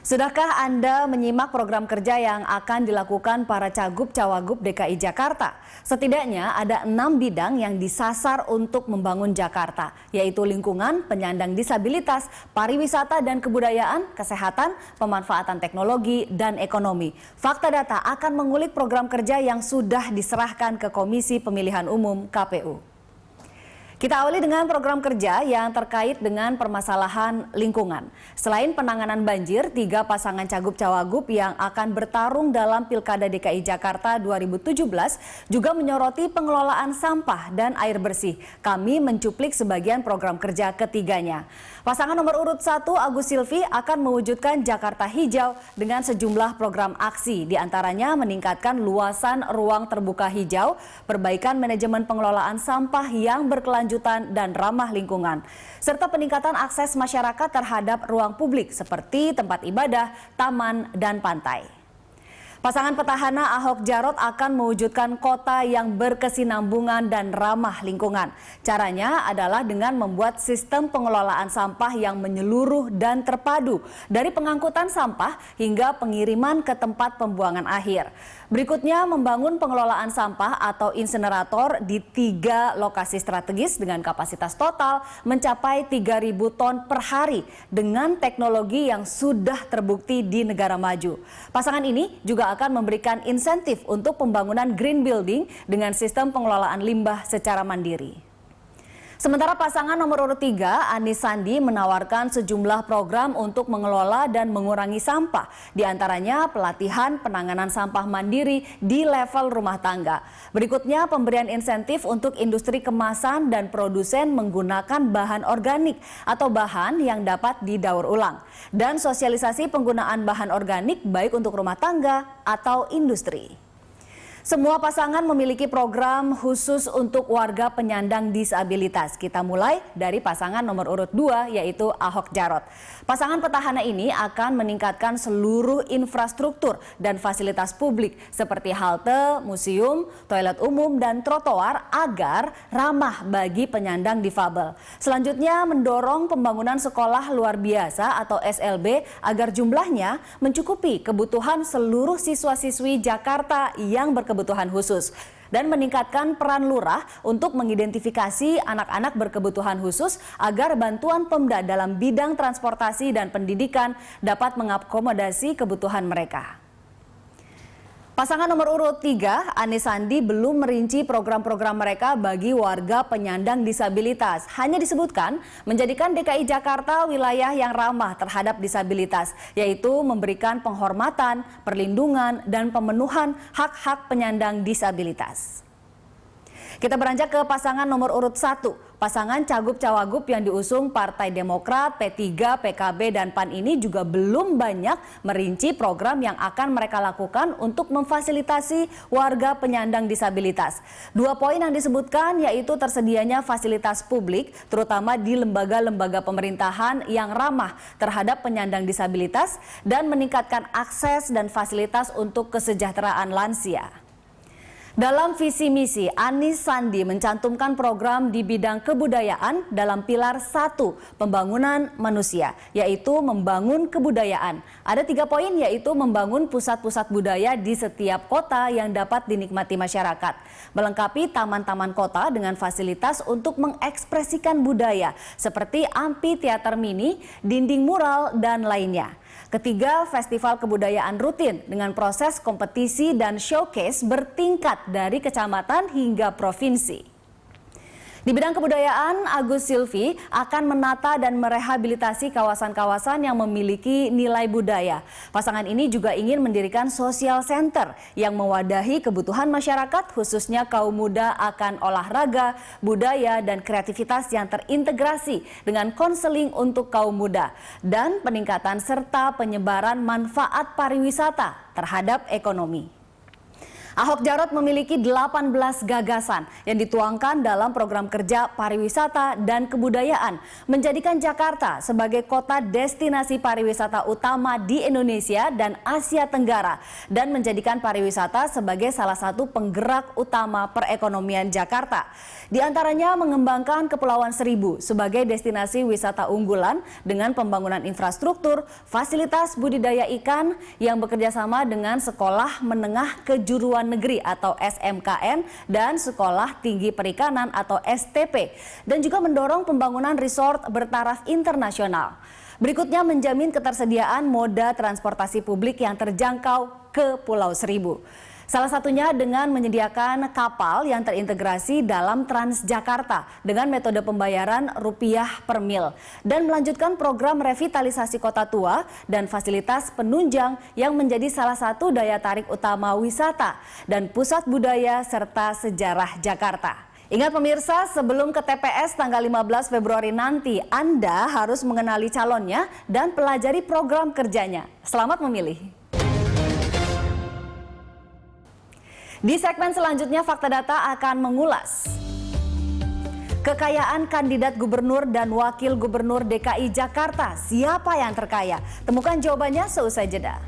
Sudahkah Anda menyimak program kerja yang akan dilakukan para Cagup-Cawagup DKI Jakarta? Setidaknya ada 6 bidang yang disasar untuk membangun Jakarta, yaitu lingkungan, penyandang disabilitas, pariwisata dan kebudayaan, kesehatan, pemanfaatan teknologi, dan ekonomi. Fakta Data akan mengulik program kerja yang sudah diserahkan ke Komisi Pemilihan Umum KPU. Kita awali dengan program kerja yang terkait dengan permasalahan lingkungan. Selain penanganan banjir, 3 pasangan Cagup-Cawagup yang akan bertarung dalam Pilkada DKI Jakarta 2017 juga menyoroti pengelolaan sampah dan air bersih. Kami mencuplik sebagian program kerja ketiganya. Pasangan nomor urut 1 Agus Silvi akan mewujudkan Jakarta Hijau dengan sejumlah program aksi, diantaranya meningkatkan luasan ruang terbuka hijau, perbaikan manajemen pengelolaan sampah yang berkelanjutan dan ramah lingkungan, serta peningkatan akses masyarakat terhadap ruang publik seperti tempat ibadah, taman, dan pantai. Pasangan petahana Ahok Jarot akan mewujudkan kota yang berkesinambungan dan ramah lingkungan. Caranya adalah dengan membuat sistem pengelolaan sampah yang menyeluruh dan terpadu, dari pengangkutan sampah hingga pengiriman ke tempat pembuangan akhir. Berikutnya, membangun pengelolaan sampah atau insinerator di 3 lokasi strategis dengan kapasitas total mencapai 3.000 ton per hari dengan teknologi yang sudah terbukti di negara maju. Pasangan ini juga akan memberikan insentif untuk pembangunan green building dengan sistem pengelolaan limbah secara mandiri. Sementara pasangan nomor urut 3, Anies Sandi, menawarkan sejumlah program untuk mengelola dan mengurangi sampah, diantaranya pelatihan penanganan sampah mandiri di level rumah tangga. Berikutnya, pemberian insentif untuk industri kemasan dan produsen menggunakan bahan organik atau bahan yang dapat didaur ulang, dan sosialisasi penggunaan bahan organik baik untuk rumah tangga atau industri. Semua pasangan memiliki program khusus untuk warga penyandang disabilitas. Kita mulai dari pasangan nomor urut 2, yaitu Ahok Jarot. Pasangan petahana ini akan meningkatkan seluruh infrastruktur dan fasilitas publik seperti halte, museum, toilet umum, dan trotoar agar ramah bagi penyandang difabel. Selanjutnya, mendorong pembangunan sekolah luar biasa atau SLB agar jumlahnya mencukupi kebutuhan seluruh siswa-siswi Jakarta yang berkebutuhan khusus, dan meningkatkan peran lurah untuk mengidentifikasi anak-anak berkebutuhan khusus agar bantuan Pemda dalam bidang transportasi dan pendidikan dapat mengakomodasi kebutuhan mereka. Pasangan nomor urut 3, Anies Sandi, belum merinci program-program mereka bagi warga penyandang disabilitas. Hanya disebutkan menjadikan DKI Jakarta wilayah yang ramah terhadap disabilitas, yaitu memberikan penghormatan, perlindungan, dan pemenuhan hak-hak penyandang disabilitas. Kita beranjak ke pasangan nomor urut 1. Pasangan Cagup-Cawagup yang diusung Partai Demokrat, P3, PKB, dan PAN ini juga belum banyak merinci program yang akan mereka lakukan untuk memfasilitasi warga penyandang disabilitas. 2 poin yang disebutkan yaitu tersedianya fasilitas publik, terutama di lembaga-lembaga pemerintahan yang ramah terhadap penyandang disabilitas, dan meningkatkan akses dan fasilitas untuk kesejahteraan lansia. Dalam visi misi, Anies Sandi mencantumkan program di bidang kebudayaan dalam pilar 1, pembangunan manusia, yaitu membangun kebudayaan. Ada 3 poin, yaitu membangun pusat-pusat budaya di setiap kota yang dapat dinikmati masyarakat, melengkapi taman-taman kota dengan fasilitas untuk mengekspresikan budaya seperti amphitheater mini, dinding mural, dan lainnya. Ketiga, festival kebudayaan rutin dengan proses kompetisi dan showcase bertingkat dari kecamatan hingga provinsi. Di bidang kebudayaan, Agus Silvi akan menata dan merehabilitasi kawasan-kawasan yang memiliki nilai budaya. Pasangan ini juga ingin mendirikan social center yang mewadahi kebutuhan masyarakat, khususnya kaum muda, akan olahraga, budaya, dan kreativitas yang terintegrasi dengan konseling untuk kaum muda, dan peningkatan serta penyebaran manfaat pariwisata terhadap ekonomi. Ahok Jarot memiliki 18 gagasan yang dituangkan dalam program kerja pariwisata dan kebudayaan, menjadikan Jakarta sebagai kota destinasi pariwisata utama di Indonesia dan Asia Tenggara, dan menjadikan pariwisata sebagai salah satu penggerak utama perekonomian Jakarta. Di antaranya mengembangkan Kepulauan Seribu sebagai destinasi wisata unggulan dengan pembangunan infrastruktur, fasilitas budidaya ikan yang bekerjasama dengan Sekolah Menengah Kejuruan Negeri atau SMKN dan Sekolah Tinggi Perikanan atau STP, dan juga mendorong pembangunan resort bertaraf internasional. Berikutnya menjamin ketersediaan moda transportasi publik yang terjangkau ke Pulau Seribu. Salah satunya dengan menyediakan kapal yang terintegrasi dalam Transjakarta dengan metode pembayaran rupiah per mil, dan melanjutkan program revitalisasi kota tua dan fasilitas penunjang yang menjadi salah satu daya tarik utama wisata dan pusat budaya serta sejarah Jakarta. Ingat pemirsa, sebelum ke TPS tanggal 15 Februari nanti, Anda harus mengenali calonnya dan pelajari program kerjanya. Selamat memilih. Di segmen selanjutnya, Fakta Data akan mengulas kekayaan kandidat gubernur dan wakil gubernur DKI Jakarta. Siapa yang terkaya? Temukan jawabannya seusai jeda.